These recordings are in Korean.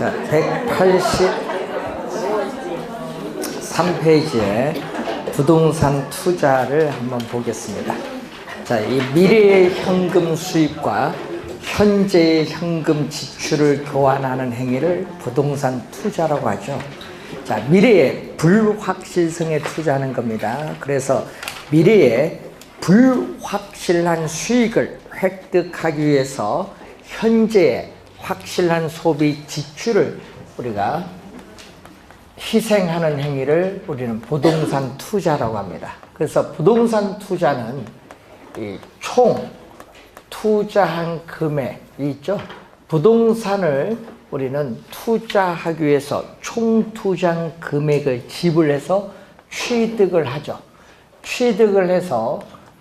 자, 183페이지에 부동산 투자를 한번 보겠습니다. 자, 이 미래의 현금 수입과 현재의 현금 지출을 교환하는 행위를 부동산 투자라고 하죠. 자, 미래의 불확실성에 투자하는 겁니다. 그래서 미래의 불확실한 수익을 획득하기 위해서 현재의 확실한 소비 지출을 우리가 희생하는 행위를 우리는 부동산 투자라고 합니다. 그래서 부동산 투자는 이 총 투자한 금액이 있죠. 부동산을 우리는 투자하기 위해서 총 투자한 금액을 지불해서 취득을 하죠. 취득을 해서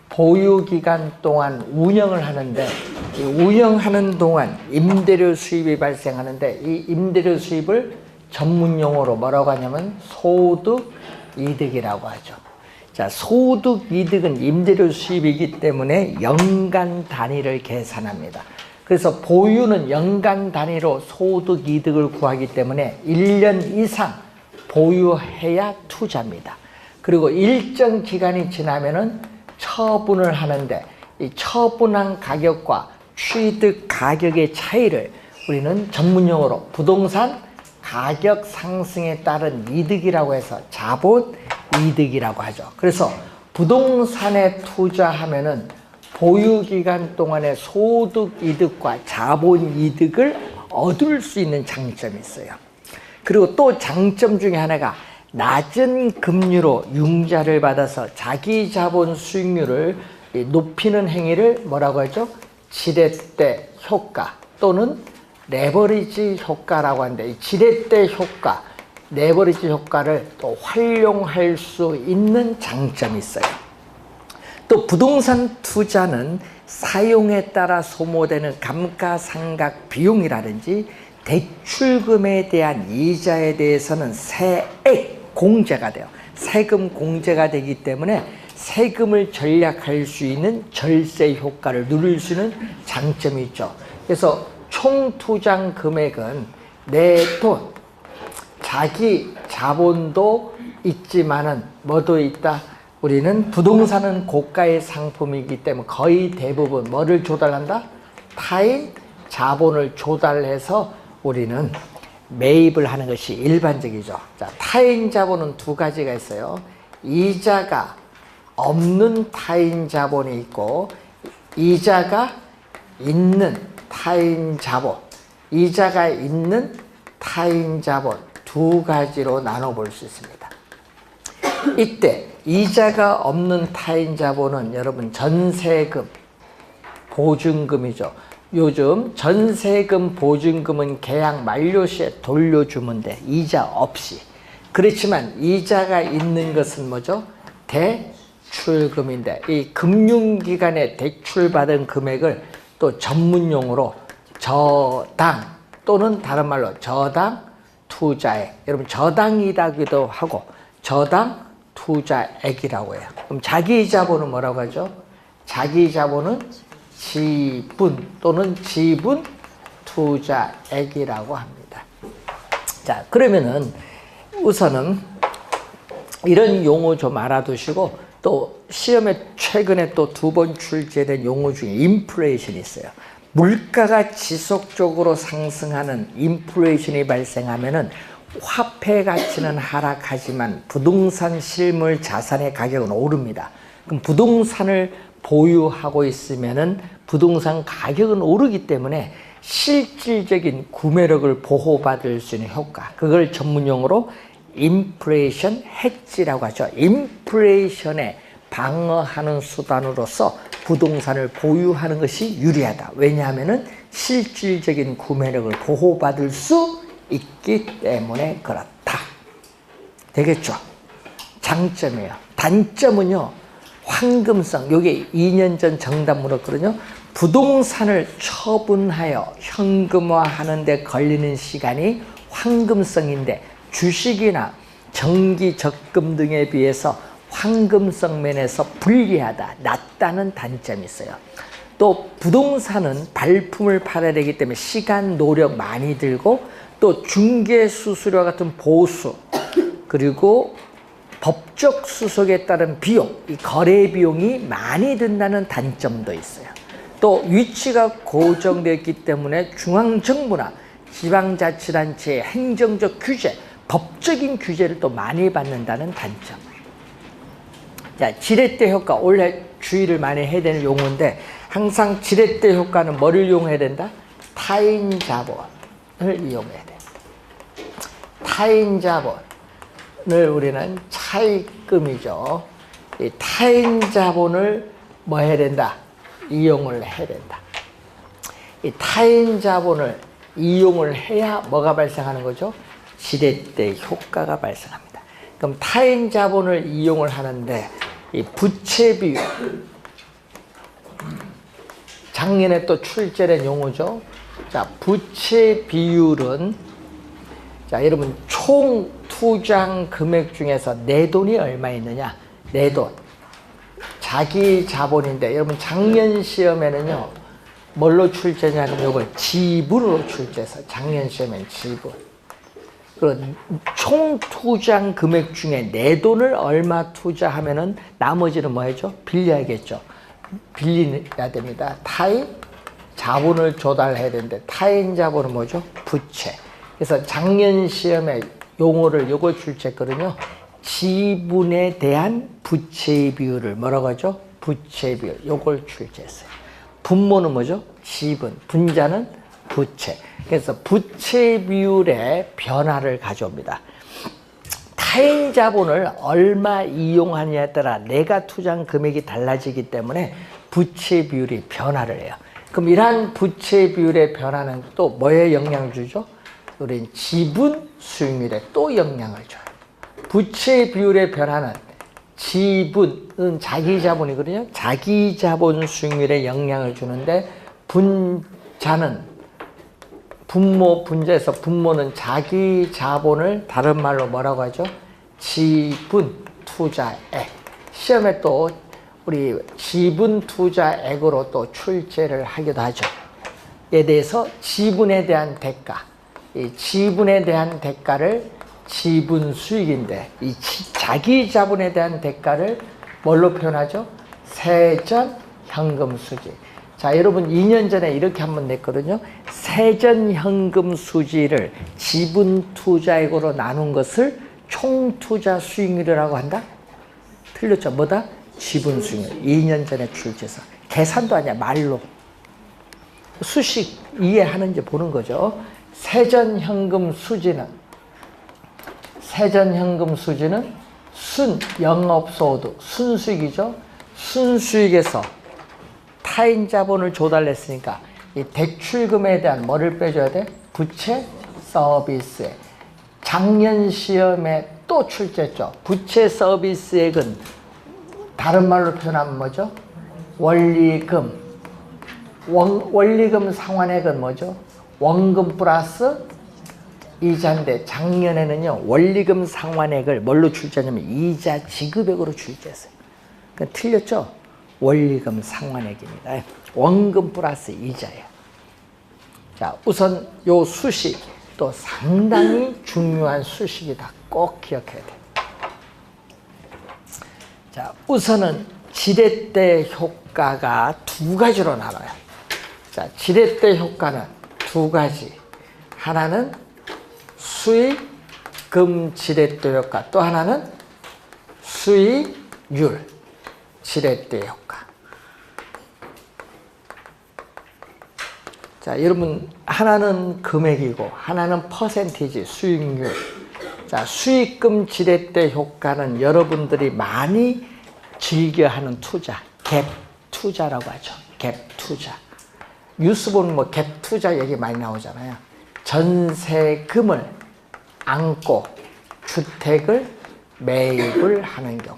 보유기간 동안 운영을 하는데, 이 운영하는 동안 임대료 수입이 발생하는데, 이 임대료 수입을 전문용어로 뭐라고 하냐면 소득이득이라고 하죠. 자, 소득이득은 임대료 수입이기 때문에 연간 단위를 계산합니다. 그래서 보유는 연간 단위로 소득이득을 구하기 때문에 1년 이상 보유해야 투자입니다. 그리고 일정 기간이 지나면은 처분을 하는데, 이 처분한 가격과 취득 가격의 차이를 우리는 전문용어로 부동산 가격 상승에 따른 이득이라고 해서 자본 이득이라고 하죠. 그래서 부동산에 투자하면은 보유기간 동안의 소득 이득과 자본 이득을 얻을 수 있는 장점이 있어요. 그리고 또 장점 중에 하나가 낮은 금리로 융자를 받아서 자기 자본 수익률을 높이는 행위를 뭐라고 하죠? 지렛대 효과 또는 레버리지 효과라고 하는데, 이 지렛대 효과, 레버리지 효과를 또 활용할 수 있는 장점이 있어요. 또 부동산 투자는 사용에 따라 소모되는 감가상각 비용이라든지 대출금에 대한 이자에 대해서는 세액 공제가 돼요. 세금 공제가 되기 때문에 세금을 절약할 수 있는 절세 효과를 누릴 수 있는 장점이 있죠. 그래서 총 투자 금액은 내 돈, 자기 자본도 있지만은 뭐도 있다? 우리는 부동산은 고가의 상품이기 때문에 거의 대부분 뭐를 조달한다? 타인 자본을 조달해서 우리는 매입을 하는 것이 일반적이죠. 자, 타인 자본은 두 가지가 있어요. 이자가 없는 타인 자본이 있고, 이자가 있는 타인 자본, 이자가 있는 타인 자본 두 가지로 나눠볼 수 있습니다. 이때 이자가 없는 타인 자본은 여러분 전세금, 보증금이죠. 요즘 전세금, 보증금은 계약 만료 시에 돌려주면 돼. 이자 없이. 그렇지만 이자가 있는 것은 뭐죠? 대출금인데, 이 금융기관에 대출받은 금액을 또 전문용어로 저당 또는 다른 말로 저당 투자액, 여러분 저당이라기도 하고 저당 투자액이라고 해요. 그럼 자기 자본은 뭐라고 하죠? 자기 자본은 지분 또는 지분 투자액이라고 합니다. 자, 그러면은 우선은 이런 용어 좀 알아두시고, 또 시험에 최근에 또 2번 출제된 용어 중에 인플레이션이 있어요. 물가가 지속적으로 상승하는 인플레이션이 발생하면은 화폐 가치는 하락하지만 부동산 실물 자산의 가격은 오릅니다. 그럼 부동산을 보유하고 있으면은 부동산 가격은 오르기 때문에 실질적인 구매력을 보호받을 수 있는 효과, 그걸 전문용어로 인플레이션 해지라고 하죠. 인플레이션에 방어하는 수단으로서 부동산을 보유하는 것이 유리하다. 왜냐하면 실질적인 구매력을 보호받을 수 있기 때문에 그렇다. 되겠죠? 장점이에요. 단점은요, 황금성. 요게 2년 전 정답 물었거든요. 부동산을 처분하여 현금화하는 데 걸리는 시간이 황금성인데, 주식이나 정기 적금 등에 비해서 황금성 면에서 불리하다, 낮다는 단점이 있어요. 또 부동산은 발품을 팔아야 되기 때문에 시간, 노력 많이 들고 또 중개 수수료 같은 보수 그리고 법적 수속에 따른 비용, 이 거래 비용이 많이 든다는 단점도 있어요. 또 위치가 고정되어 있기 때문에 중앙정부나 지방자치단체의 행정적 규제, 법적인 규제를 또 많이 받는다는 단점. 자, 지렛대 효과, 원래 주의를 많이 해야 되는 용어인데 항상 지렛대 효과는 뭐를 이용해야 된다? 타인 자본을 이용해야 된다. 타인 자본을 우리는 차입금이죠. 이 타인 자본을 뭐 해야 된다? 이용을 해야 된다. 이 타인 자본을 이용을 해야 뭐가 발생하는 거죠? 지렛대 효과가 발생합니다. 그럼 타인 자본을 이용을 하는데 이 부채 비율, 작년에 또 출제된 용어죠. 자, 부채 비율은 자, 여러분 총 투자한 금액 중에서 내 돈이 얼마 있느냐? 내 돈. 자기 자본인데 여러분 작년 시험에는요. 뭘로 출제냐면 이걸 지분으로 출제해서 작년 시험엔 지분. 그리고 총 투자한 금액 중에 내 돈을 얼마 투자하면은 나머지는 뭐 해줘? 빌려야겠죠. 빌려야 됩니다. 타인 자본을 조달해야 되는데 타인 자본은 뭐죠? 부채. 그래서 작년 시험에 용어를 요거 출제했거든요. 지분에 대한 부채 비율을 뭐라고 하죠? 부채 비율. 요걸 출제했어요. 분모는 뭐죠? 지분. 분자는 부채. 그래서 부채 비율의 변화를 가져옵니다. 타인 자본을 얼마 이용하느냐에 따라 내가 투자한 금액이 달라지기 때문에 부채 비율이 변화를 해요. 그럼 이러한 부채 비율의 변화는 또 뭐에 영향을 주죠? 우린 지분 수익률에 또 영향을 줘요. 부채 비율의 변화는 지분은 자기 자본이거든요. 자기 자본 수익률에 영향을 주는데 분자는 분모, 분자에서 분모는 자기 자본을 다른 말로 뭐라고 하죠? 지분 투자액. 시험에 또 우리 지분 투자액으로 또 출제를 하기도 하죠. 에 대해서 지분에 대한 대가, 이 지분에 대한 대가를 지분 수익인데 이 자기 자본에 대한 대가를 뭘로 표현하죠? 세전 현금 수지. 자, 여러분 2년 전에 이렇게 한번 냈거든요. 세전 현금 수지를 지분 투자액으로 나눈 것을 총 투자 수익률이라고 한다? 틀렸죠? 뭐다? 지분 수익률. 2년 전에 출제해서. 계산도 아니야, 말로. 수식 이해하는지 보는 거죠. 세전 현금 수지는 영업소득, 순수익이죠. 순수익에서 타인 자본을 조달했으니까 이 대출금에 대한 뭐를 빼줘야 돼? 부채 서비스액. 작년 시험에 또 출제했죠. 부채 서비스액은 다른 말로 표현하면 뭐죠? 원리금. 원리금 상환액은 뭐죠? 원금 플러스 이자인데 작년에는요 원리금 상환액을 뭘로 출제하냐면 이자 지급액으로 출제했어요. 그러니까 틀렸죠? 원리금 상환액입니다. 원금 플러스 이자예요. 자, 우선 요 수식 또 상당히 중요한 수식이다. 꼭 기억해야 돼. 자, 우선은 지렛대 효과가 두 가지로 나눠요. 자, 지렛대 효과는 두 가지. 하나는 수익금 지렛대 효과, 또 하나는 수익률 지렛대 효과. 자, 여러분 하나는 금액이고 하나는 퍼센티지 수익률. 자, 수익금 지렛대 효과는 여러분들이 많이 즐겨하는 투자, 갭 투자라고 하죠. 갭 투자. 뉴스 보면 뭐 갭 투자 얘기 많이 나오잖아요. 전세금을 안고 주택을 매입을 하는 경우.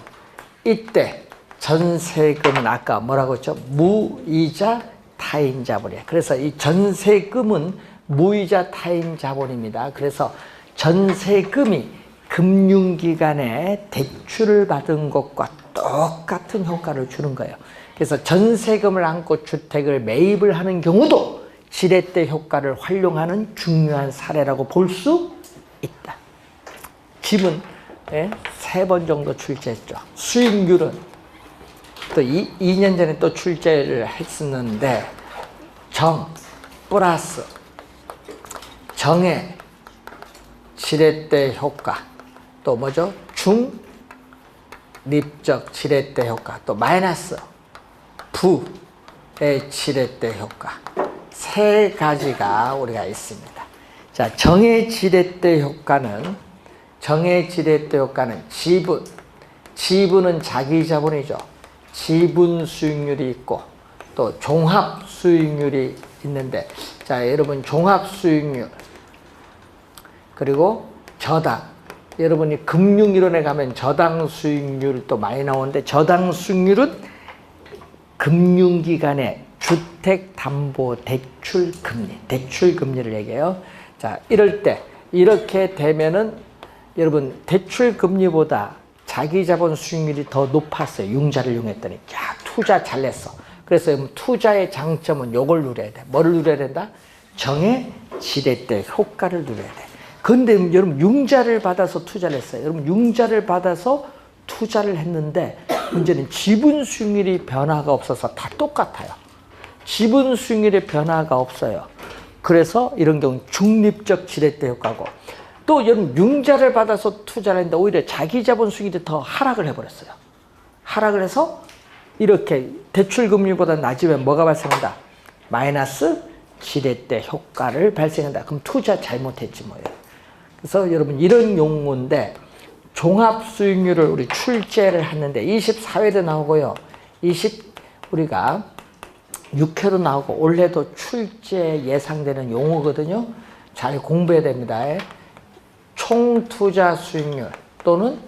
이때 전세금은 아까 뭐라고 했죠? 무이자 타인 자본이에요. 그래서 이 전세금은 무이자 타인 자본입니다. 그래서 전세금이 금융기관에 대출을 받은 것과 똑같은 효과를 주는 거예요. 그래서 전세금을 안고 주택을 매입을 하는 경우도 지렛대 효과를 활용하는 중요한 사례라고 볼 수 있다. 집은 3번 정도 출제했죠. 수익률은 또 2년 전에 또 출제를 했었는데 정 플러스 정의 지렛대 효과, 또 뭐죠? 중립적 지렛대 효과, 또 마이너스 부의 지렛대 효과, 3가지가 우리가 있습니다. 자, 정의 지렛대 효과는 지분은 자기 자본이죠. 지분 수익률이 있고 또 종합 수익률이 있는데, 자, 여러분 종합 수익률 그리고 저당, 여러분이 금융이론에 가면 저당 수익률 또 많이 나오는데, 저당 수익률은 금융기관의 주택담보대출금리, 대출금리를 얘기해요. 자, 이럴 때 이렇게 되면은 여러분 대출금리보다 자기자본 수익률이 더 높았어요. 융자를 이용했더니 야, 투자 잘 냈어. 그래서 투자의 장점은 요걸 누려야 돼. 뭐를 누려야 된다? 정의 지렛대 효과를 누려야 돼. 근데 여러분 융자를 받아서 투자를 했어요. 여러분 융자를 받아서 투자를 했는데 문제는 지분 수익률이 변화가 없어서 다 똑같아요. 지분 수익률의 변화가 없어요. 그래서 이런 경우 중립적 지렛대 효과고, 또 여러분 융자를 받아서 투자를 했는데 오히려 자기 자본 수익률이 더 하락을 해버렸어요. 하락을 해서 이렇게 대출금리보다 낮으면 뭐가 발생한다? 마이너스 지렛대 효과를 발생한다. 그럼 투자 잘못했지 뭐예요. 그래서 여러분 이런 용어인데, 종합수익률을 우리 출제를 했는데 24회도 나오고요. 우리가 6회도 나오고 올해도 출제 예상되는 용어거든요. 잘 공부해야 됩니다. 총투자 수익률 또는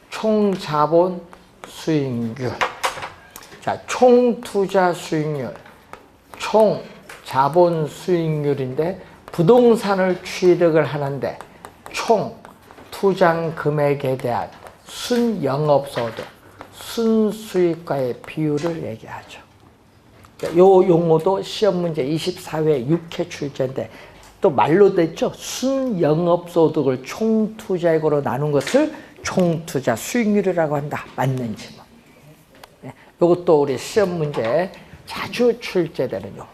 총자본 수익률. 자, 총투자 수익률, 총자본 수익률인데 부동산을 취득을 하는데 총 투자 금액에 대한 순영업소득, 순수익과의 비율을 얘기하죠. 요 용어도 시험 문제 24회 6회 출제인데 또 말로 됐죠. 순영업소득을 총투자액으로 나눈 것을 총투자 수익률이라고 한다. 맞는지 뭐. 요것도 우리 시험 문제 자주 출제되는 용어.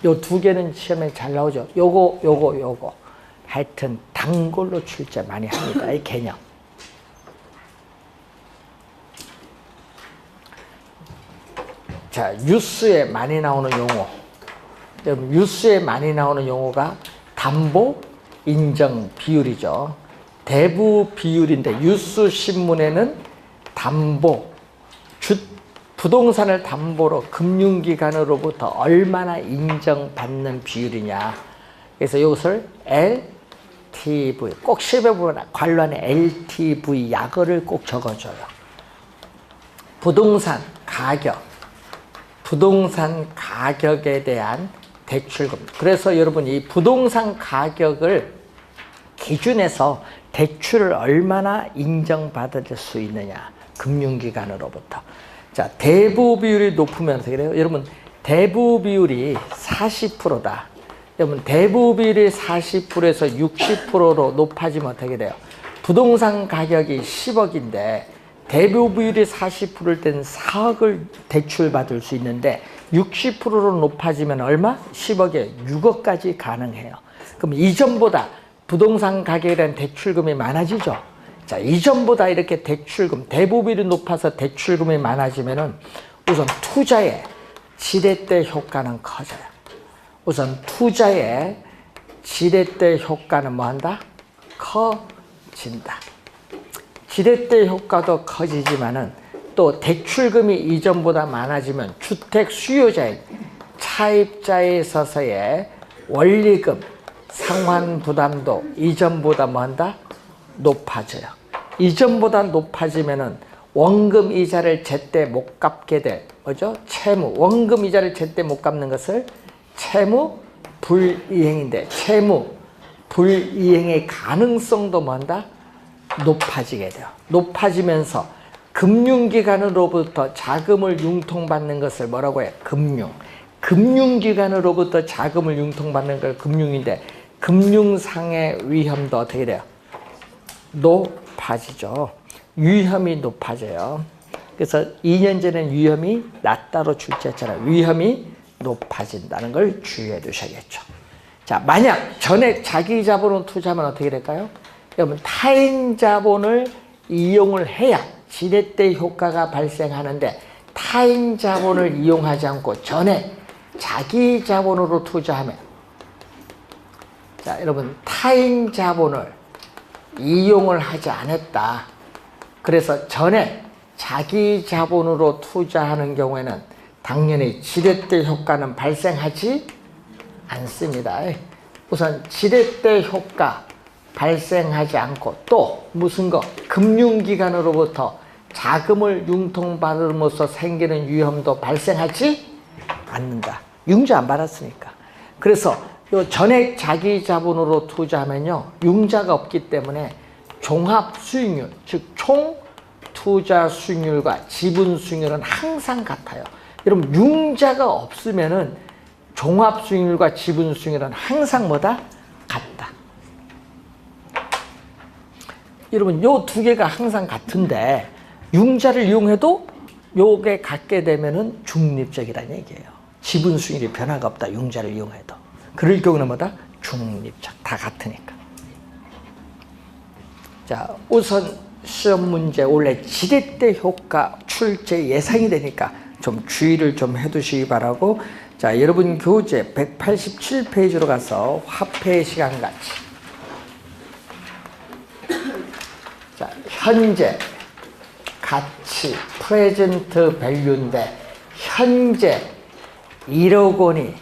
요 2개는 시험에 잘 나오죠. 요거. 하여튼 단골로 출제 많이 합니다. 이 개념. 자, 뉴스에 많이 나오는 용어. 뉴스에 많이 나오는 용어가 담보 인정 비율이죠. 대부 비율인데 뉴스 신문에는 담보, 부동산을 담보로 금융기관으로부터 얼마나 인정받는 비율이냐. 그래서 이것을 LTV, 꼭 시험에 보면 관련의 LTV 약어를 꼭 적어줘요. 부동산 가격에 대한 대출금. 그래서 여러분 이 부동산 가격을 기준해서 대출을 얼마나 인정받을 수 있느냐. 금융기관으로부터. 자, 대부 비율이 높으면 어떻게 돼요? 여러분, 대부 비율이 40%다. 여러분, 대부 비율이 40%에서 60%로 높아지면 어떻게 돼요? 부동산 가격이 10억인데 대부 비율이 40%일 때는 4억을 대출받을 수 있는데 60%로 높아지면 얼마? 10억에 6억까지 가능해요. 그럼 이전보다 부동산 가격에 대한 대출금이 많아지죠? 자, 이전보다 이렇게 대출금, 대부 비율이 높아서 대출금이 많아지면은 우선 투자의 지렛대 효과는 커져요. 우선 투자의 지렛대 효과는 뭐 한다? 커진다. 지렛대 효과도 커지지만은 또 대출금이 이전보다 많아지면 주택 수요자인 차입자에 있어서의 원리금, 상환 부담도 이전보다 뭐 한다? 높아져요. 이전보다 높아지면은 원금 이자를 제때 못 갚게 될 뭐죠? 채무, 원금 이자를 제때 못 갚는 것을 채무 불이행인데 채무 불이행의 가능성도 뭐 한다? 높아지게 돼요. 높아지면서 금융기관으로부터 자금을 융통받는 것을 뭐라고 해요? 금융. 금융기관으로부터 자금을 융통받는 걸 금융인데 금융상의 위험도 어떻게 돼요? 높아지죠. 위험이 높아져요. 그래서 2년 전에는 위험이 낮다로 출제했잖아요. 위험이 높아진다는 걸 주의해 두셔야겠죠. 자, 만약 전액 자기 자본으로 투자하면 어떻게 될까요? 여러분, 타인 자본을 이용을 해야 지렛대 효과가 발생하는데 타인 자본을 이용하지 않고 전액 자기 자본으로 투자하면, 자, 여러분, 타인 자본을 이용을 하지 않았다. 그래서 전액 자기 자본으로 투자하는 경우에는 당연히 지렛대 효과는 발생하지 않습니다. 우선 지렛대 효과 발생하지 않고 또 무슨 거? 금융기관으로부터 자금을 융통받음으로써 생기는 위험도 발생하지 않는다. 융자 안 받았으니까. 그래서 요 전액 자기 자본으로 투자하면요, 융자가 없기 때문에 종합 수익률, 즉 총 투자 수익률과 지분 수익률은 항상 같아요. 여러분, 융자가 없으면은 종합 수익률과 지분 수익률은 항상 뭐다? 같다. 여러분, 요 두 개가 항상 같은데 융자를 이용해도 요게 같게 되면은 중립적이라는 얘기예요. 지분 수익률이 변화가 없다. 융자를 이용해도. 그럴 경우는 뭐다? 중립적. 다 같으니까. 자, 우선 시험 문제 원래 지렛대 효과 출제 예상이 되니까 좀 주의를 좀 해두시기 바라고. 자, 여러분 교재 187페이지로 가서 화폐 시간 가치. 자, 현재 가치 프레젠트 밸류인데 현재 1억 원이,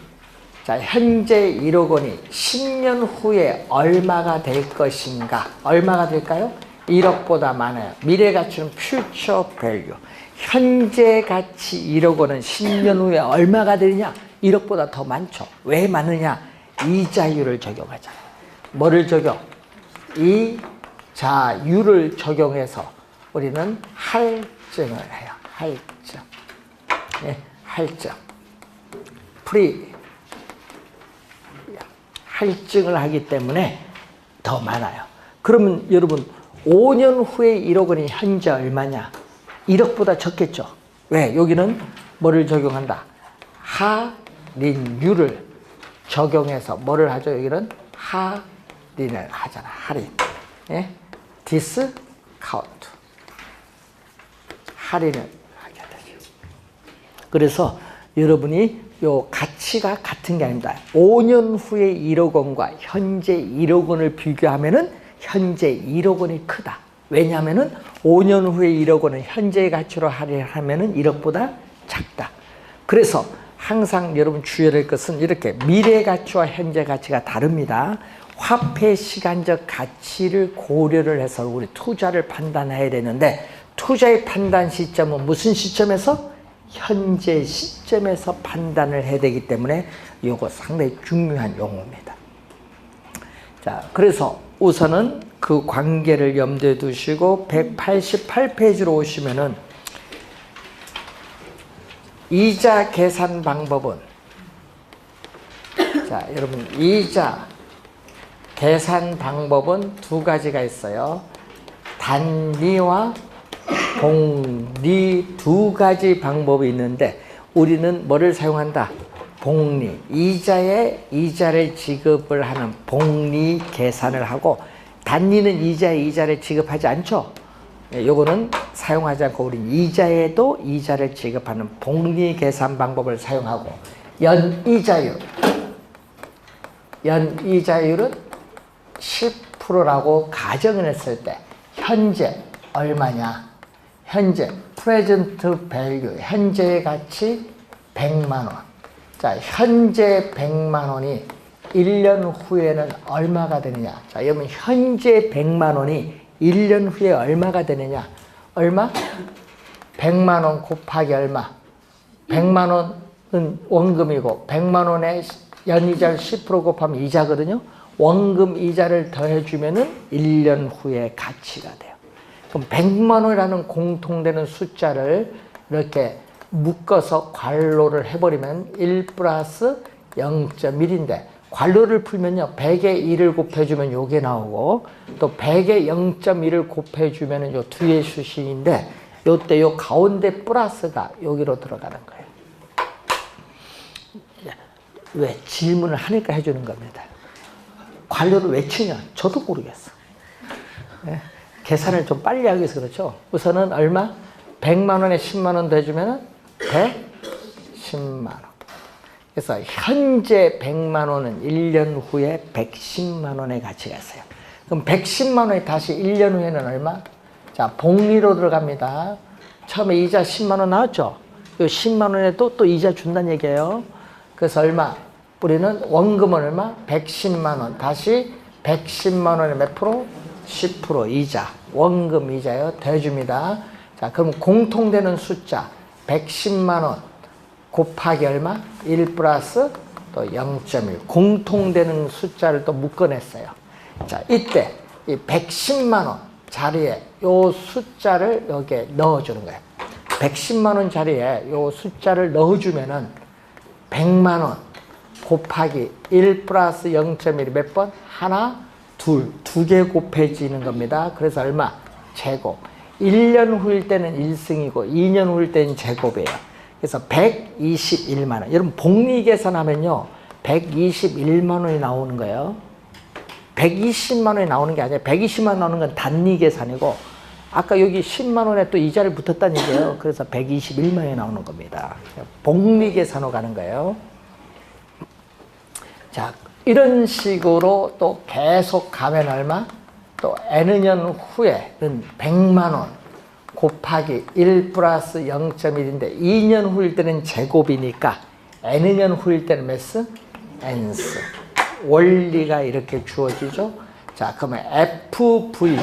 자, 현재 1억 원이 10년 후에 얼마가 될 것인가? 얼마가 될까요? 1억보다 많아요. 미래 가치는 퓨처 밸류. 현재 가치 1억 원은 10년 후에 얼마가 되느냐? 1억보다 더 많죠. 왜 많으냐? 이자율을 적용하잖아요. 뭐를 적용? 이자율을 적용해서 우리는 할증을 해요. 할증. 네, 할증. 할증을 하기 때문에 더 많아요. 그러면 여러분, 5년 후에 1억 원이 현재 얼마냐? 1억보다 적겠죠. 왜? 여기는 뭐를 적용한다? 할인율을 적용해서 뭐를 하죠? 여기는 할인을 하잖아. 할인. 예? 디스카운트. 할인을 하게 되죠. 그래서 여러분이 요 가치가 같은 게 아닙니다. 5년 후에 1억 원과 현재 1억 원을 비교하면은 현재 1억 원이 크다. 왜냐하면은 5년 후에 1억 원은 현재의 가치로 할인하면은 1억보다 작다. 그래서 항상 여러분 주의해야 될 것은 이렇게 미래 가치와 현재 가치가 다릅니다. 화폐 시간적 가치를 고려를 해서 우리 투자를 판단해야 되는데, 투자의 판단 시점은 무슨 시점에서? 현재 시점에서 판단을 해야 되기 때문에 이거 상당히 중요한 용어입니다. 자, 그래서 우선은 그 관계를 염두에 두시고 188페이지로 오시면은 이자 계산 방법은, 자, 여러분, 이자 계산 방법은 두 가지가 있어요. 단리와 복리 두 가지 방법이 있는데 우리는 뭐를 사용한다? 복리. 이자를 지급을 하는 복리 계산을 하고, 단리는 이자를 지급하지 않죠. 요거는 사용하지 않고 우리는 이자에도 이자를 지급하는 복리 계산 방법을 사용하고, 연이자율은 10%라고 가정을 했을 때 현재 얼마냐? 현재 프레젠트 밸류, 현재의 가치 100만 원. 자, 현재 100만 원이 1년 후에는 얼마가 되느냐? 자, 여러분, 현재 100만 원이 1년 후에 얼마가 되느냐? 얼마? 100만 원 곱하기 얼마? 100만 원은 원금이고 100만 원에 연이자를 10% 곱하면 이자거든요. 원금 이자를 더해주면은 1년 후에 가치가 돼요. 그럼 100만 원이라는 공통되는 숫자를 이렇게 묶어서 괄호를 해버리면 1 플러스 0.1인데 괄호를 풀면요 100에 1을 곱해주면 요게 나오고 또 100에 0.1을 곱해주면 요 뒤에 수식인데 요때 요 가운데 플러스가 여기로 들어가는 거예요. 왜? 질문을 하니까 해주는 겁니다. 괄호를 왜 치냐? 저도 모르겠어. 네? 계산을 좀 빨리 하기 위해서 그렇죠. 우선은 얼마? 100만 원에 10만 원 더해주면 110만 원. 그래서 현재 100만 원은 1년 후에 110만 원의 가치가 있어요. 그럼 110만 원이 다시 1년 후에는 얼마? 자, 복리로 들어갑니다. 처음에 이자 10만 원 나왔죠? 이 10만 원에 또 이자 준다는 얘기예요. 그래서 얼마? 우리는 원금은 얼마? 110만 원. 다시 110만 원에 몇 프로? 10% 이자. 원금 이자요. 더해줍니다. 자, 그럼 공통되는 숫자 110만 원 곱하기 얼마? 1 플러스 또 0.1. 공통되는 숫자를 또 묶어냈어요. 자, 이때 이 110만 원 자리에 요 숫자를 여기에 넣어주는 거예요. 110만 원 자리에 요 숫자를 넣어주면은 100만 원 곱하기 1 플러스 0.1이 몇 번? 하나, 둘, 두 개 곱해지는 겁니다. 그래서 얼마? 제곱. 1년 후일 때는 1승이고 2년 후일 때는 제곱이에요. 그래서 121만 원. 여러분 복리 계산하면요 121만 원이 나오는 거예요. 120만 원이 나오는 게 아니라 120만 원 나오는 건 단리 계산이고 아까 여기 10만 원에 또 이자를 붙었다는 얘기예요. 그래서 121만 원이 나오는 겁니다. 복리 계산으로 가는 거예요. 자, 이런 식으로 또 계속 가면 얼마? 또 N 년 후에는 100만 원 곱하기 1 플러스 0.1인데 2년 후일 때는 제곱이니까 N 년 후일 때는 몇 수? N수. 원리가 이렇게 주어지죠. 자, 그러면 FV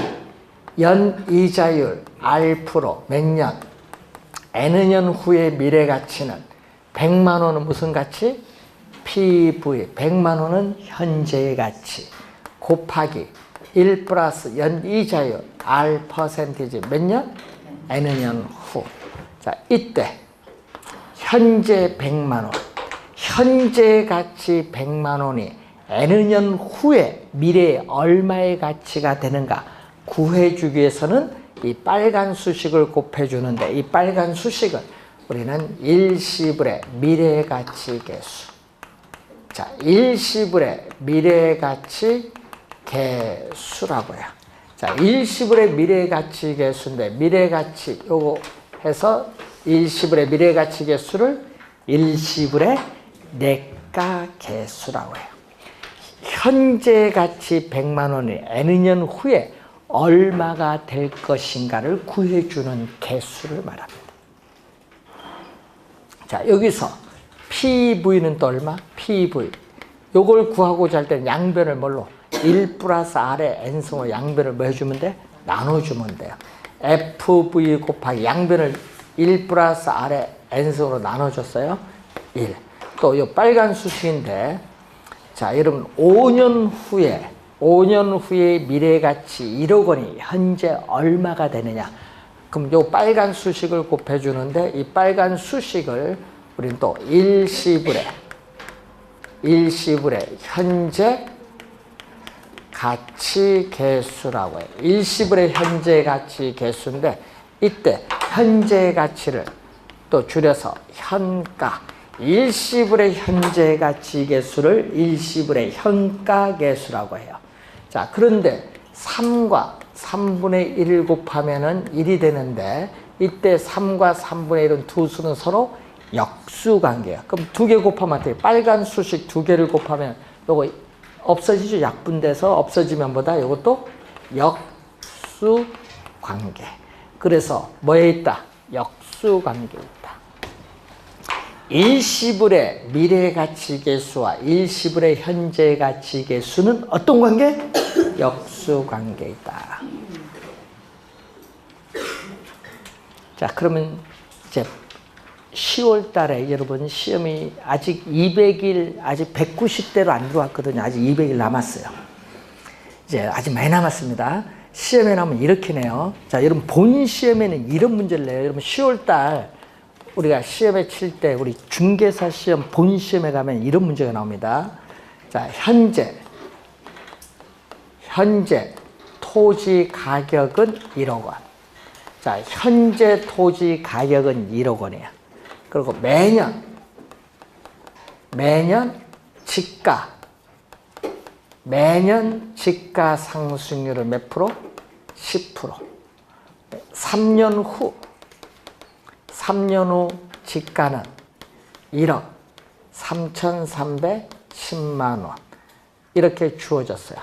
연이자율 R% 몇 년? N년 후의 미래 가치는 100만 원은 무슨 가치? PV 100만 원은 현재의 가치 곱하기 1 플러스 연이자율 R 퍼센티지 몇 년? N년 후. 자, 이때 현재 100만 원 현재 가치 100만 원이 N년 후에 미래에 얼마의 가치가 되는가 구해주기 위해서는 이 빨간 수식을 곱해주는데 이 빨간 수식은 우리는 일시불의 미래 가치 계수. 자, 일시불의 미래 가치 계수라고 해요. 자, 일시불의 미래 가치 계수인데 미래 가치 요거 해서 일시불의 미래 가치 계수를 일시불의 내가 계수라고 해요. 현재 가치 100만 원이 N년 후에 얼마가 될 것인가를 구해주는 계수를 말합니다. 자, 여기서 PV는 또 얼마? PV. 요걸 구하고자 할 때는 양변을 뭘로? 1 플러스 R의 N승으로 양변을 뭐 해주면 돼? 나눠주면 돼요. FV 곱하기 양변을 1 플러스 R의 N승으로 나눠줬어요. 1. 또 요 빨간 수식인데 자, 여러분 5년 후에 미래가치 1억 원이 현재 얼마가 되느냐? 그럼 요 빨간 수식을 곱해주는데 이 빨간 수식을 우리는 또 일시불의 현재 가치 계수라고 해요. 일시불의 현재 가치 계수인데 이때 현재 가치를 또 줄여서 현가 일시불의 현재 가치 계수를 일시불의 현가 계수라고 해요. 자, 그런데 3과 3분의 1을 곱하면은 1이 되는데 이때 3과 3분의 1은 두 수는 서로 역수관계예요. 그럼 두 개 곱하면 어떻게? 빨간 수식 두 개를 곱하면 요거 없어지죠. 약분돼서 없어지면 보다 이것도 역수관계. 그래서 뭐에 있다? 역수관계에 있다. 일시불의 미래가치계수와 일시불의 현재가치계수는 어떤 관계? 역수관계에 있다. 자, 그러면 이제 10월 달에 여러분 시험이 아직 200일, 아직 190대로 안 들어왔거든요. 아직 200일 남았어요. 이제 아직 많이 남았습니다. 시험에 나오면 이렇게 내요. 자, 여러분 본 시험에는 이런 문제를 내요. 여러분 10월달 우리가 시험에 칠 때 우리 중개사 시험 본 시험에 가면 이런 문제가 나옵니다. 자, 현재 토지 가격은 1억 원. 자, 현재 토지 가격은 1억 원이에요. 그리고 매년 지가 상승률은 몇 프로? 10%. 3년 후 지가는 1억 3,310만 원. 이렇게 주어졌어요.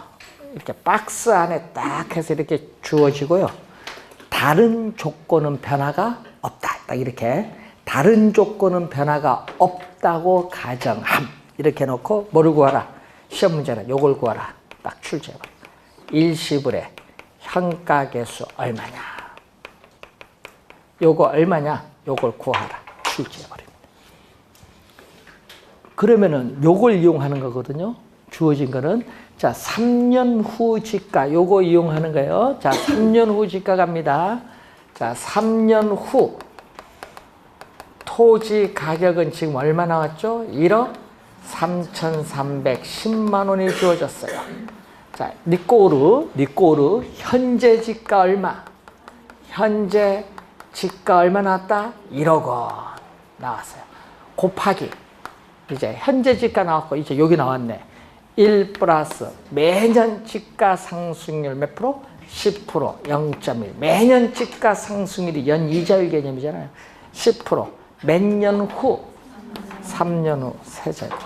이렇게 박스 안에 딱 해서 이렇게 주어지고요. 다른 조건은 변화가 없다. 딱 이렇게. 다른 조건은 변화가 없다고 가정함. 이렇게 해놓고 뭐를 구하라? 시험 문제는 요걸 구하라. 딱 출제해봐. 일시불의 현가계수 얼마냐? 요거 얼마냐? 요걸 구하라. 출제해버립니다. 그러면은 요걸 이용하는 거거든요. 주어진 거는. 자, 3년 후 지가 요거 이용하는 거예요. 자, 3년 후 지가 갑니다. 자, 3년 후 토지 가격은 지금 얼마 나왔죠? 1억 3,310만 원이 주어졌어요. 자, 니꼬르 현재 지가 얼마? 현재 지가 얼마 나왔다? 1억 원 나왔어요. 곱하기 이제 현재 지가 나왔고 이제 여기 나왔네. 1 플러스 매년 지가 상승률 몇 프로? 10%, 0.1. 매년 지가 상승률이 연이자율 개념이잖아요. 10%. 몇 년 후? 3년 후 세제곱.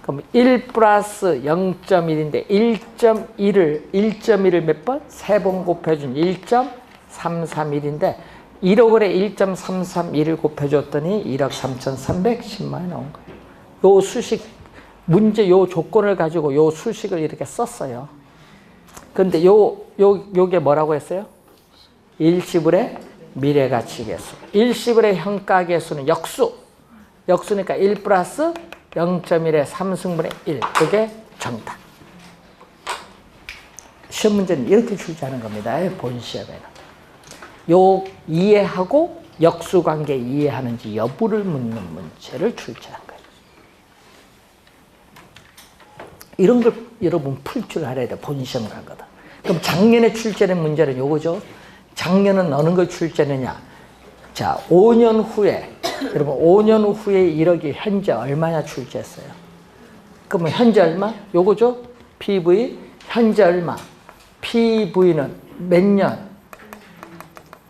그럼 1 플러스 0.1인데 1.1을 몇 번? 3번 곱해준 1.331인데 1억 원에 1.331을 곱해줬더니 1억 3,310만 원이 나온 거예요. 요 수식 문제 요 조건을 가지고 요 수식을 이렇게 썼어요. 근데 요게 뭐라고 했어요? 일시불의 미래가치계수. 일시불의 현가계수는 역수니까 1 플러스 0.1의 3승분의 1. 그게 정답. 시험 문제는 이렇게 출제하는 겁니다. 본 시험에는. 요 이해하고 역수관계 이해하는지 여부를 묻는 문제를 출제한 거예요. 이런 걸 여러분 풀 줄 알아야 돼. 본 시험을 하거든. 그럼 작년에 출제된 문제는 요거죠. 작년은 어느 걸 출제느냐. 자, 5년 후에 여러분 5년 후에 1억이 현재 얼마냐 출제했어요. 그러면 현재 얼마? 요거죠. PV 현재 얼마? PV는 몇 년?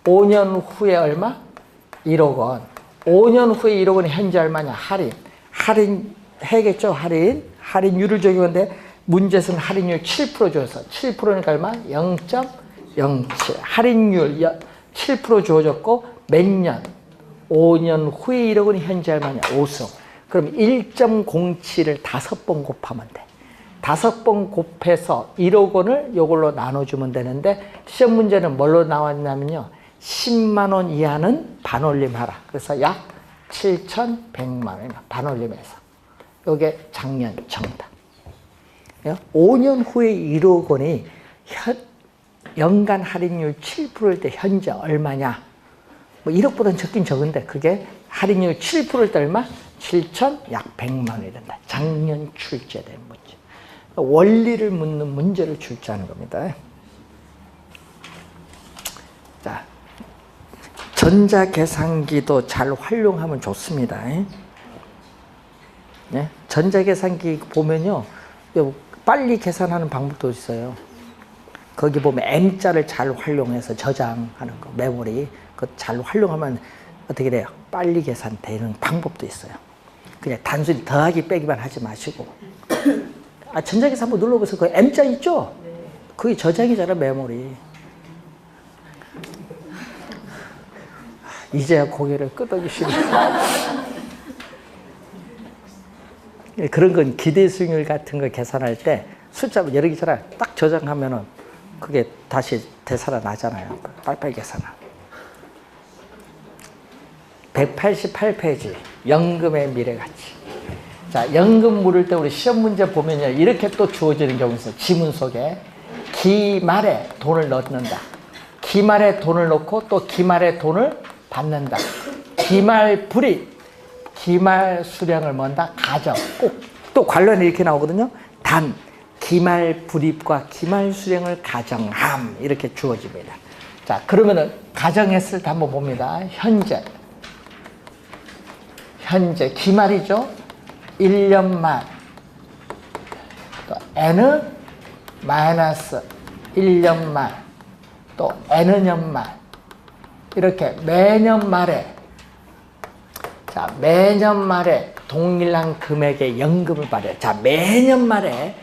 5년 후에 얼마? 1억 원. 5년 후에 1억 원이 현재 얼마냐? 할인 해겠죠. 할인율을 적용하는데 문제에서는 할인율 7% 줘서 7%니까 얼마? 0.07. 할인율 7% 주어졌고 몇 년? 5년 후에 1억 원이 현재 얼마냐? 5승. 그럼 1.07을 5번 곱하면 돼. 5번 곱해서 1억 원을 이걸로 나눠주면 되는데 시험 문제는 뭘로 나왔냐면요. 10만 원 이하는 반올림하라. 그래서 약 7,100만 원이나 반올림해서. 이게 작년 정답. 5년 후에 1억 원이 연간 할인율 7%일 때 현재 얼마냐? 뭐 1억보다는 적긴 적은데 그게 할인율 7%일 때 얼마? 7,100만 원이 된다. 작년 출제된 문제. 원리를 묻는 문제를 출제하는 겁니다. 자, 전자계산기도 잘 활용하면 좋습니다. 네? 전자계산기 보면요. 빨리 계산하는 방법도 있어요. 거기 보면 M자를 잘 활용해서 저장하는 거, 메모리. 그거 잘 활용하면 어떻게 돼요? 빨리 계산되는 방법도 있어요. 그냥 단순히 더하기 빼기만 하지 마시고. 전자계산 한번 눌러보세요. 그 M자 있죠? 그게 저장이잖아, 메모리. 이제야 고개를 끄덕이시네. 그런 건 기대 수익률 같은 거 계산할 때 숫자 여러 개잖아요. 딱 저장하면은 그게 다시 되살아나잖아요. 빨리빨리 계산하. 188페이지 연금의 미래가치. 자, 연금 물을 때 우리 시험 문제 보면요. 이렇게 또 주어지는 경우 있어요. 지문 속에. 기말에 돈을 넣는다. 기말에 돈을 넣고 또 기말에 돈을 받는다. 기말 불입, 기말 수령을 뭔다? 가정. 꼭 또 관련이 이렇게 나오거든요. 단, 기말 불입과 기말 수령을 가정함. 이렇게 주어집니다. 자, 그러면은 가정했을 때 한번 봅니다. 현재 기말이죠. 1년 말. 또 N은 마이너스 1년 말. 또 N년 말. 이렇게 매년 말에, 자, 매년 말에 동일한 금액의 연금을 받아요. 자, 매년 말에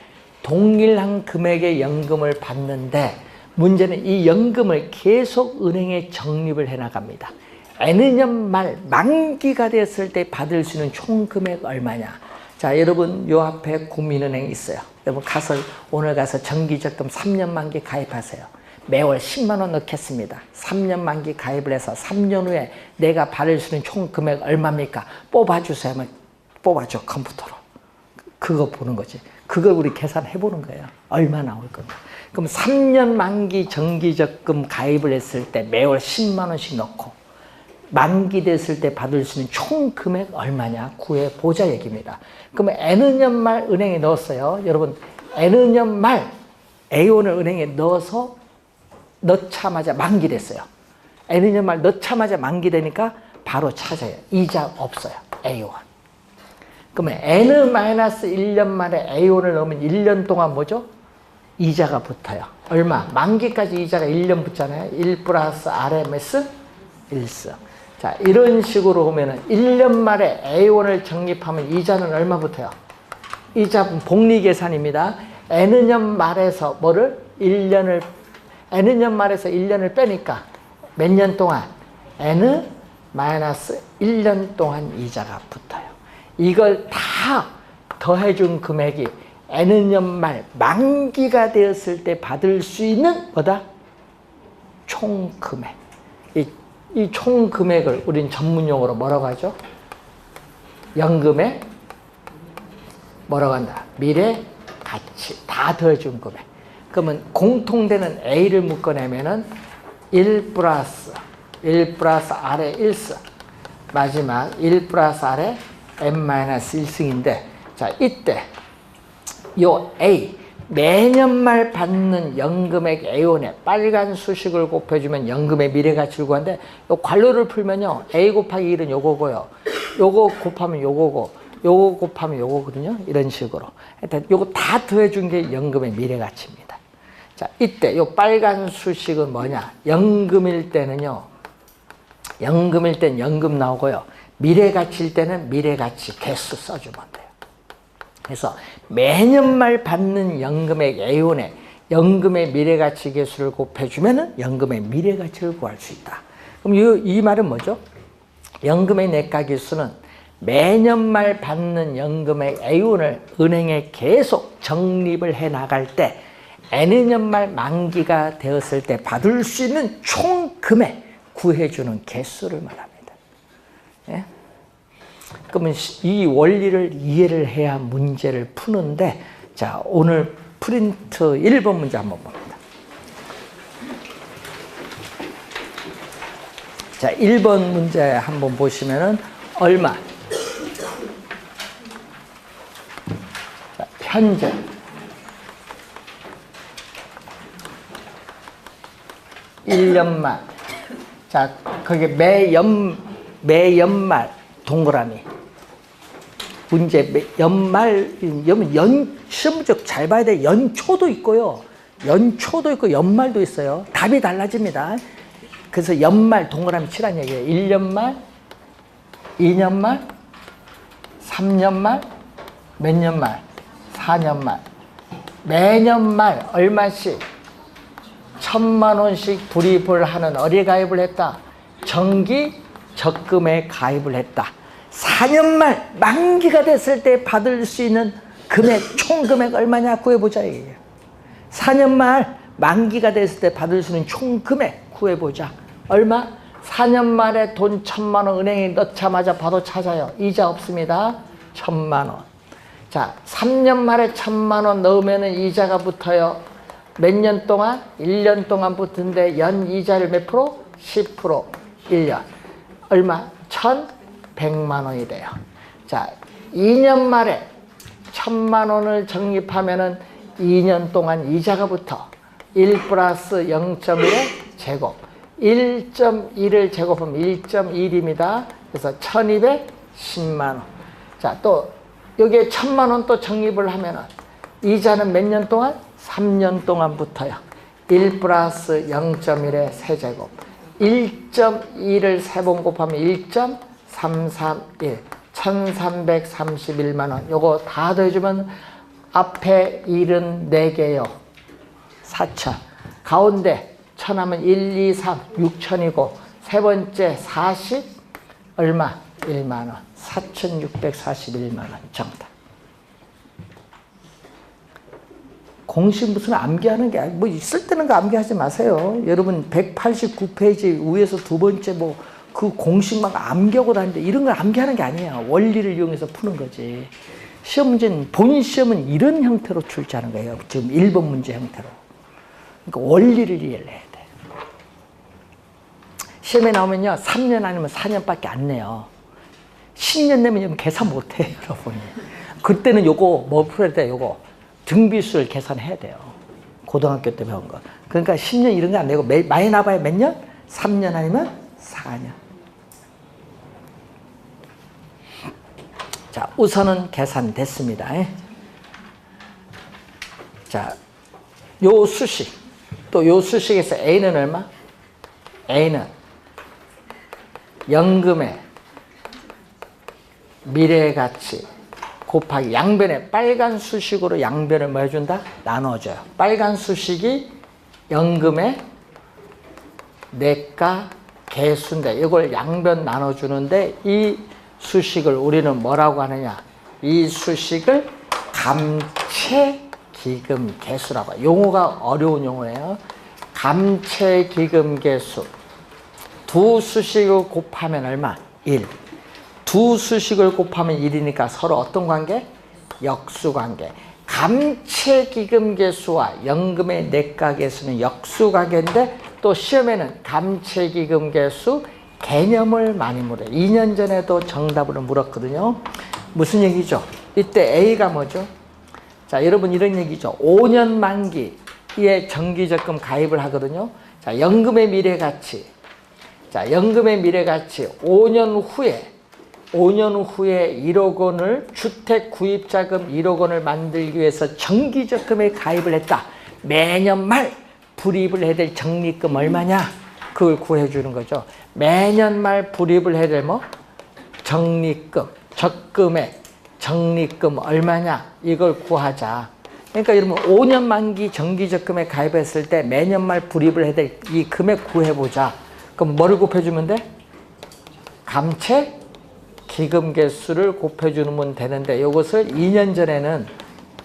동일한 금액의 연금을 받는데 문제는 이 연금을 계속 은행에 적립을 해 나갑니다. N년 말 만기가 됐을 때 받을 수 있는 총 금액 얼마냐? 자, 여러분 요 앞에 국민은행이 있어요. 여러분 오늘 가서 정기적금 3년 만기 가입하세요. 매월 10만 원 넣겠습니다. 3년 만기 가입을 해서 3년 후에 내가 받을 수 있는 총 금액 얼마입니까? 뽑아주세요 하면 뽑아줘, 컴퓨터로. 그거 보는 거지. 그걸 우리 계산해 보는 거예요. 얼마 나올 건가. 그럼 3년 만기 정기적금 가입을 했을 때 매월 10만 원씩 넣고 만기 됐을 때 받을 수 있는 총 금액 얼마냐 구해보자 얘기입니다. 그러면 N년 말 은행에 넣었어요. 여러분 N년 말 A원을 은행에 넣자마자 만기 됐어요. N년 말 넣자마자 만기 되니까 바로 찾아요. 이자 없어요. A원. 그러면 N-1년 만에 A원을 넣으면 1년 동안 뭐죠? 이자가 붙어요. 얼마? 만기까지 이자가 1년 붙잖아요. 1 플러스 RMS 1승. 자, 이런 식으로 보면은 1년 말에 A원을 적립하면 이자는 얼마 붙어요? 이자는 복리계산입니다. N년 말에서 뭐를? N년 말에서 1년을 빼니까 몇 년 동안? N-1년 동안 이자가 붙어요. 이걸 다 더해준 금액이 N년 말 만기가 되었을 때 받을 수 있는 뭐다? 총 금액. 이 총 금액을 우린 전문용어로 뭐라고 하죠? 연금에 뭐라고 한다? 미래 가치. 다 더해준 금액. 그러면 공통되는 A를 묶어내면은 1 플러스 R의 1승. 마지막 1 플러스 R의 n-1승인데, 자, 이때 요 A, 매년 말 받는 연금액 A원에 빨간 수식을 곱해주면 연금의 미래가치를 구하는데, 요 괄호를 풀면요, A 곱하기 1은 요거고요, 요거 곱하면 요거고, 요거 곱하면 요거거든요. 이런 식으로. 일단 요거 다 더해준 게 연금의 미래가치입니다. 자, 이때 요 빨간 수식은 뭐냐? 연금일 때는요, 연금일 땐 연금 나오고요, 미래가치일 때는 미래가치 개수 써주면 돼요. 그래서 매년 말 받는 연금액 A원에 연금의 미래가치 개수를 곱해주면 연금의 미래가치를 구할 수 있다. 그럼 이 말은 뭐죠? 연금의 내가계수는 매년 말 받는 연금액 A원을 은행에 계속 적립을 해 나갈 때 N년 말 만기가 되었을 때 받을 수 있는 총 금액 구해주는 개수를 말합니다. 예? 그러면 이 원리를 이해를 해야 문제를 푸는데, 자, 오늘 프린트 1번 문제 한번 봅니다. 자, 1번 문제 한번 보시면은 얼마? 자, 현재 (1년) 말. 자, 거기 매연말 동그라미. 문제 연말, 시험 문제 잘 봐야 돼. 연초도 있고요, 연초도 있고 연말도 있어요. 답이 달라집니다. 그래서 연말 동그라미 치란 얘기예요. 1년 말, 2년 말, 3년 말, 몇 년 말? 4년 말. 매년 말 얼마씩? 1,000만 원씩 불입을 하는 어디에 가입을 했다? 정기 적금에 가입을 했다. 4년 말 만기가 됐을 때 받을 수 있는 금액, 총 금액 얼마냐 구해보자 이게요. 4년 말 만기가 됐을 때 받을 수 있는 총 금액 구해보자. 얼마? 4년 말에 돈 1,000만 원 은행에 넣자마자 바로 찾아요. 이자 없습니다. 1,000만 원. 자, 3년 말에 1,000만 원 넣으면 이자가 붙어요. 몇 년 동안? 1년 동안 붙은데 연 이자를 몇 프로? 10%. 1년. 얼마? 1,100만 원이 돼요. 자, 2년 말에 1,000만 원을 적립하면은 2년 동안 이자가 붙어. 1 플러스 0.1의 제곱. 1.1을 제곱하면 1.1입니다. 그래서 1,210만 원. 자, 또 여기에 1,000만 원 또 적립을 하면은 이자는 몇 년 동안? 3년 동안 붙어요. 1 플러스 0.1의 세제곱. 1.1을 3번 곱하면 1.331. 1,331만 원. 요거 다 더해주면 앞에 1은 4개요. 4천. 가운데 1,000 하면 1, 2, 3, 6천이고 세 번째 40 얼마? 1만 원. 4,641만 원. 정답. 공식 무슨 암기하는 게 뭐 있을 때는 거 암기하지 마세요. 여러분 189페이지 위에서 두 번째 뭐 그 공식 막 암기하고 다니는데 이런 걸 암기하는 게 아니에요. 원리를 이용해서 푸는 거지. 시험 문제는 본인 시험은 이런 형태로 출제하는 거예요. 지금 1번 문제 형태로. 그러니까 원리를 이해를 해야 돼. 시험에 나오면요 3년 아니면 4년밖에 안 내요. 10년 내면 계산 못 해요, 여러분이. 그때는 요거 뭐 풀어야 돼? 요거 등비수를 계산해야 돼요. 고등학교 때 배운 거. 그러니까 10년 이런 거 안 내고 많이 나봐야 몇 년? 3년 아니면 4년. 자, 우선은 계산됐습니다. 자, 요 수식. 또 요 수식에서 A는 얼마? A는 연금의 미래 가치 곱하기 양변에 빨간 수식으로 양변을 뭐 해준다? 나눠줘요. 빨간 수식이 연금의 내가 개수인데 이걸 양변 나눠주는데 이 수식을 우리는 뭐라고 하느냐? 이 수식을 감채기금계수라고 해요. 용어가 어려운 용어예요. 감채기금계수. 두 수식을 곱하면 얼마? 1. 두 수식을 곱하면 1이니까 서로 어떤 관계? 역수관계. 감채기금계수와 연금의 내가계수는 역수관계인데 또 시험에는 감채기금계수 개념을 많이 물어요. 2년 전에도 정답으로 물었거든요. 무슨 얘기죠? 이때 A가 뭐죠? 자, 여러분 이런 얘기죠. 5년 만기에 정기적금 가입을 하거든요. 자, 연금의 미래가치. 자, 연금의 미래가치 5년 후에 1억 원을 주택 구입자금 1억 원을 만들기 위해서 정기적금에 가입을 했다. 매년 말 불입을 해야 될 적립금 얼마냐? 그걸 구해주는 거죠. 매년 말 불입을 해야 될 뭐? 적립금, 적금액, 적립금 얼마냐? 이걸 구하자. 그러니까 여러분 5년 만기 정기적금에 가입했을 때 매년 말 불입을 해야 될 이 금액 구해보자. 그럼 뭐를 곱해주면 돼? 감채 기금 개수를 곱해주면 되는데 이것을 2년 전에는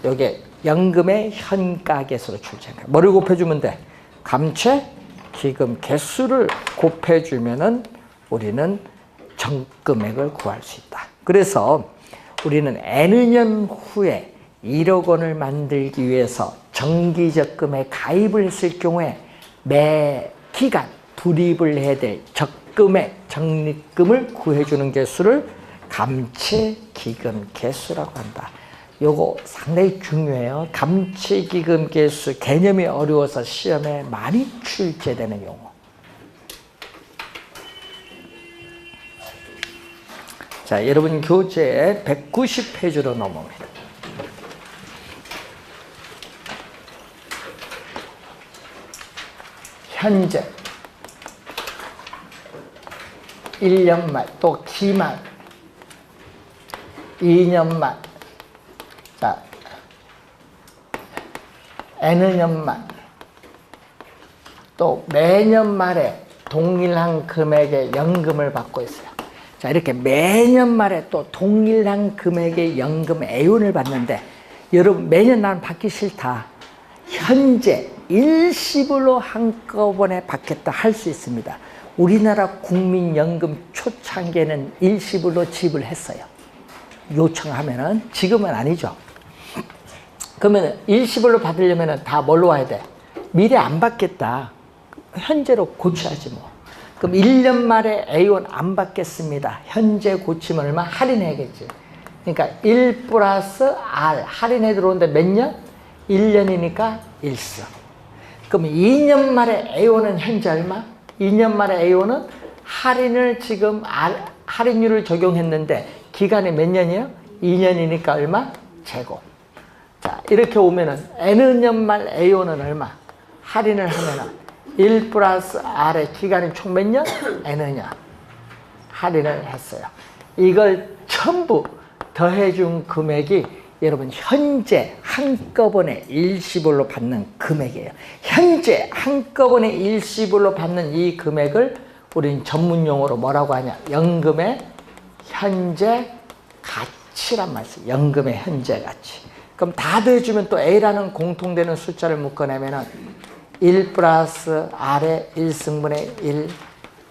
여기 연금의 현가 개수로 출제한 거예요. 뭐를 곱해주면 돼? 감채 기금 개수를 곱해주면은 우리는 정금액을 구할 수 있다. 그래서 우리는 N 년 후에 1억 원을 만들기 위해서 정기적금에 가입을 했을 경우에 매 기간 불입을 해야 될 적금의 적립금을 구해주는 개수를 감채기금 개수라고 한다. 요거 상당히 중요해요. 감채기금 개수 개념이 어려워서 시험에 많이 출제되는 용어. 자, 여러분 교재 190페이지로 넘어옵니다. 현재 1년 말, 또 기만 2년 말, 자, N년 말, 또 매년 말에 동일한 금액의 연금을 받고 있어요. 자, 이렇게 매년 말에 또 동일한 금액의 연금 애운을 받는데 여러분 매년 나는 받기 싫다. 현재 일시불로 한꺼번에 받겠다 할 수 있습니다. 우리나라 국민연금 초창기에는 일시불로 지불했어요. 요청하면은. 지금은 아니죠. 그러면 일시불로 받으려면 다 뭘로 와야 돼? 미래 안 받겠다. 현재로 고쳐야지 뭐. 그럼 1년 말에 A1 안 받겠습니다. 현재 고치면 얼마? 할인해야겠지. 그러니까 1 플러스 R 할인해 들어오는데 몇 년? 1년이니까 1승. 그럼 2년 말에 A1은 현재 얼마? 2년 말에 A1은 할인을 지금 할인율을 적용했는데 기간이 몇 년이에요? 2년이니까 얼마? 제곱. 자, 이렇게 오면은 N년 말 A1은 얼마? 할인을 하면은 1 플러스 R의 기간이 총 몇 년? N년. 할인을 했어요. 이걸 전부 더해준 금액이 여러분 현재 한꺼번에 일시불로 받는 금액이에요. 현재 한꺼번에 일시불로 받는 이 금액을 우리는 전문 용어로 뭐라고 하냐? 연금의 현재 가치란 말이에요. 연금의 현재 가치. 그럼 다 더해주면 또 A라는 공통되는 숫자를 묶어내면은 1 플러스 R의 1승분의 1,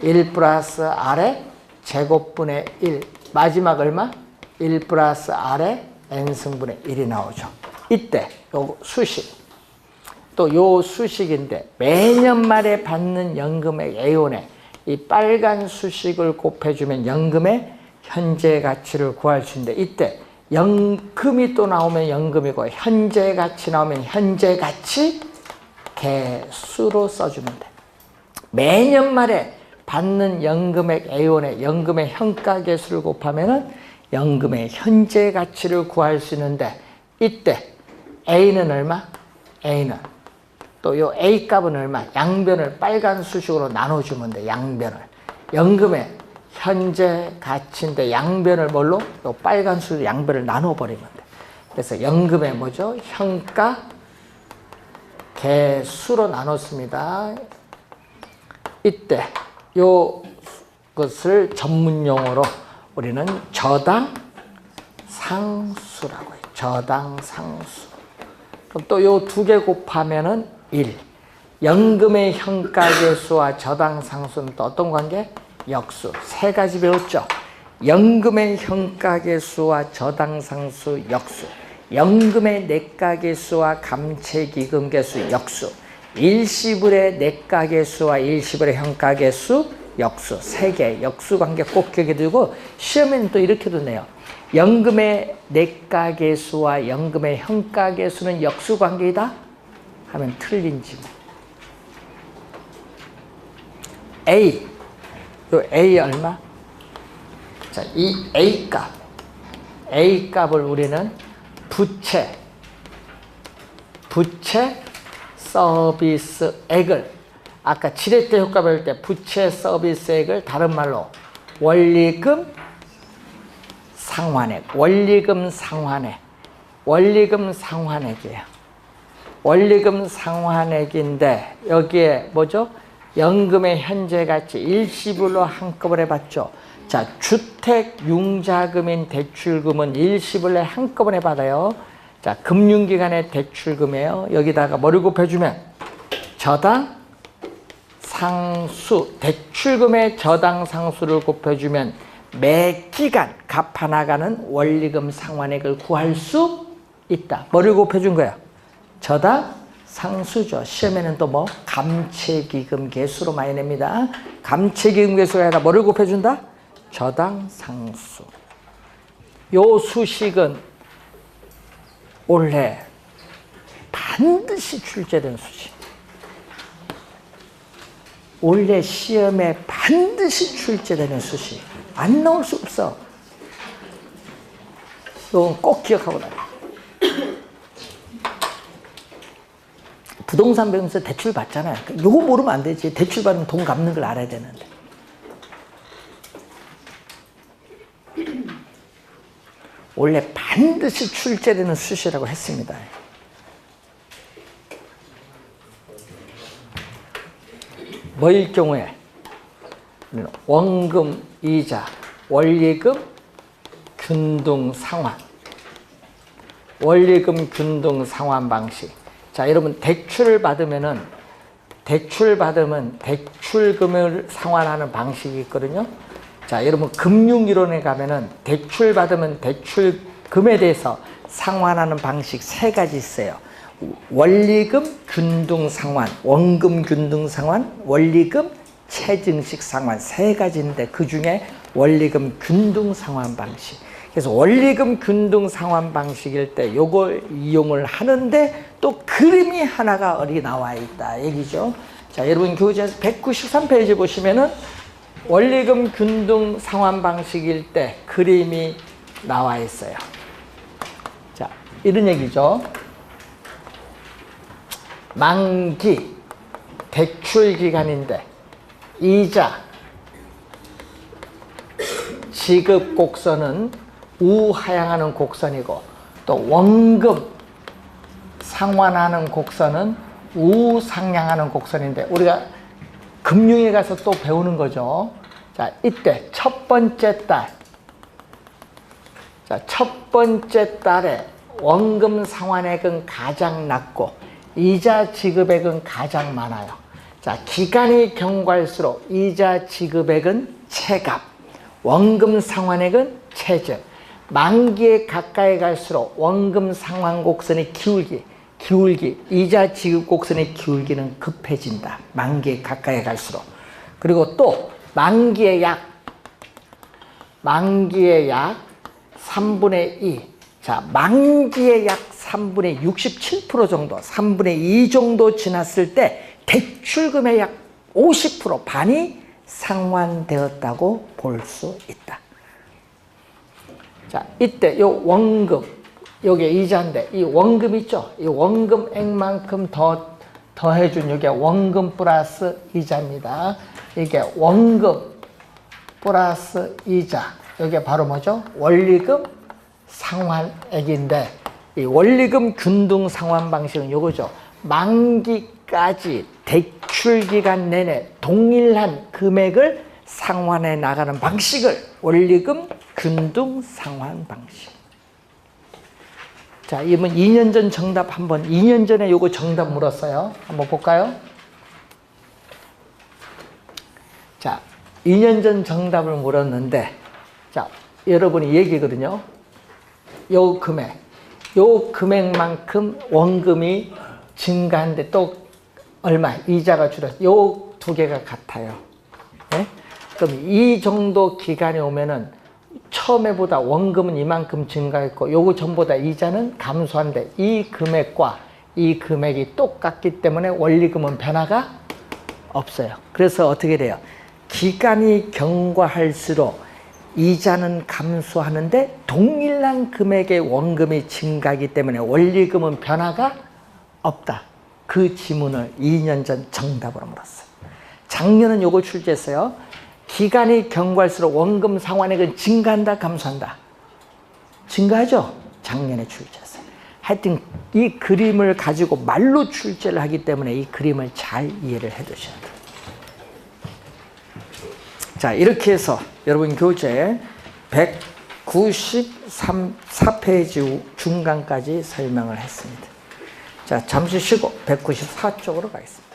1 플러스 R의 제곱분의 1, 마지막 얼마? 1 플러스 R의 N승분의 1이 나오죠. 이때 요 수식, 또 요 수식인데 매년 말에 받는 연금의 A1에 이 빨간 수식을 곱해주면 연금의 현재 가치를 구할 수 있는데, 이때 연금이 또 나오면 연금이고 현재 가치 나오면 현재 가치 개수로 써주면 돼. 매년 말에 받는 연금액 A1에 연금의 현가 개수를 곱하면은 연금의 현재 가치를 구할 수 있는데, 이때 A는 얼마? A는 또 요 A 값은 얼마? 양변을 빨간 수식으로 나눠주면 돼. 양변을. 연금의 현재 가치인데 양변을 뭘로? 요 빨간 수식 양변을 나눠버리면 돼. 그래서 연금의 뭐죠? 현가 개수로 나눴습니다. 이때 요 것을 전문 용어로 우리는 저당 상수라고 해요. 저당 상수. 그럼 또 요 두 개 곱하면은 1. 연금의 현가 개수와 저당 상수는 또 어떤 관계? 역수. 세 가지 배웠죠. 연금의 현가 개수와 저당 상수 역수. 연금의 내가 개수와 감채기금 개수 역수. 일시불의 내가 개수와 일시불의 현가 개수 역수. 세 개 역수 관계 꼭 기억해 두고 시험에는 또 이렇게도 내요. 연금의 내가 개수와 연금의 현가 개수는 역수 관계이다 하면 틀린지 뭐. A, 요 A 얼마? 자, 이 A 값을 우리는 부채 서비스액을, 아까 7회 때 효과 배울 때 부채 서비스액을 다른 말로 원리금 상환액, 원리금 상환액이에요. 원리금 상환액인데 여기에 뭐죠? 연금의 현재 가치 일시불로 한꺼번에 받죠. 자, 주택 융자금인 대출금은 일시불로 한꺼번에 받아요. 자, 금융기관의 대출금이에요. 여기다가 뭐를 곱해주면 저당 상수, 대출금의 저당 상수를 곱해주면 매 기간 갚아나가는 원리금 상환액을 구할 수 있다. 뭐를 곱해준 거야? 저당 상수죠. 시험에는 또 뭐? 감채기금 개수로 많이 냅니다. 감채기금 개수가 아니라 뭐를 곱해준다? 저당 상수. 요 수식은 올해 반드시 출제된 수식. 올해 시험에 반드시 출제되는 수식. 안 나올 수 없어. 이건 꼭 기억하고 다녀. 부동산 배우면서 대출 받잖아요. 요거 모르면 안 되지. 대출 받으면 돈 갚는 걸 알아야 되는데. 원래 반드시 출제되는 수시라고 했습니다. 뭐일 경우에? 원금, 이자, 원리금, 균등 상환. 원리금, 균등 상환 방식. 자, 여러분 대출을 받으면 대출금을 상환하는 방식이 있거든요. 자, 여러분 금융이론에 가면은 대출 받으면 대출금에 대해서 상환하는 방식 세 가지 있어요. 원리금 균등상환, 원금 균등상환, 원리금 체증식 상환 세 가지인데 그 중에 원리금 균등상환 방식. 그래서 원리금 균등상환 방식일 때 요걸 이용을 하는데 또 그림이 하나가 어디 나와 있다 얘기죠. 자, 여러분 교재에서 193페이지 보시면은 원리금 균등상환 방식일 때 그림이 나와 있어요. 자, 이런 얘기죠. 만기 대출 기간인데 이자 지급 곡선은 우하향하는 곡선이고 또 원금 상환하는 곡선은 우상향하는 곡선인데 우리가 금융에 가서 또 배우는 거죠. 자, 이때 첫 번째 달, 자, 첫 번째 달에 원금 상환액은 가장 낮고 이자 지급액은 가장 많아요. 자, 기간이 경과할수록 이자 지급액은 체갑, 원금 상환액은 체증. 만기에 가까이 갈수록 원금 상환 곡선이 기울기, 이자 지급 곡선의 기울기는 급해진다. 만기에 가까이 갈수록. 그리고 또 만기의 약 3분의 2. 자, 만기의 약 3분의 67% 정도, 3분의 2 정도 지났을 때 대출금의 약 50% 반이 상환되었다고 볼 수 있다. 자, 이때 요 원금, 요게 이자인데 이 원금 있죠? 이 원금액만큼 더해준 요게 원금 플러스 이자입니다. 이게 원금 플러스 이자. 요게 바로 뭐죠? 원리금 상환액인데 이 원리금 균등 상환 방식은 요거죠. 만기까지 대출 기간 내내 동일한 금액을 상환해 나가는 방식을 원리금 균등 상환 방식. 자, 이번 2년 전 정답 한번 2년 전에 요거 정답 물었어요. 한번 볼까요? 자, 2년 전 정답을 물었는데 자, 여러분이 얘기거든요. 요 금액만큼 원금이 증가하는데 또 얼마? 이자가 줄었어요. 요 두 개가 같아요. 네? 그럼 이 정도 기간이 오면은 처음에보다 원금은 이만큼 증가했고 요거 전보다 이자는 감소한데 이 금액과 이 금액이 똑같기 때문에 원리금은 변화가 없어요. 그래서 어떻게 돼요? 기간이 경과할수록 이자는 감소하는데 동일한 금액의 원금이 증가하기 때문에 원리금은 변화가 없다. 그 지문을 2년 전 정답으로 물었어요. 작년은 요거 출제했어요. 기간이 경과할수록 원금 상환액은 증가한다, 감소한다? 증가하죠? 작년에 출제했어요. 하여튼 이 그림을 가지고 말로 출제를 하기 때문에 이 그림을 잘 이해를 해 두셔야 돼요. 자, 이렇게 해서 여러분 교재 193페이지 중간까지 설명을 했습니다. 자, 잠시 쉬고 194쪽으로 가겠습니다.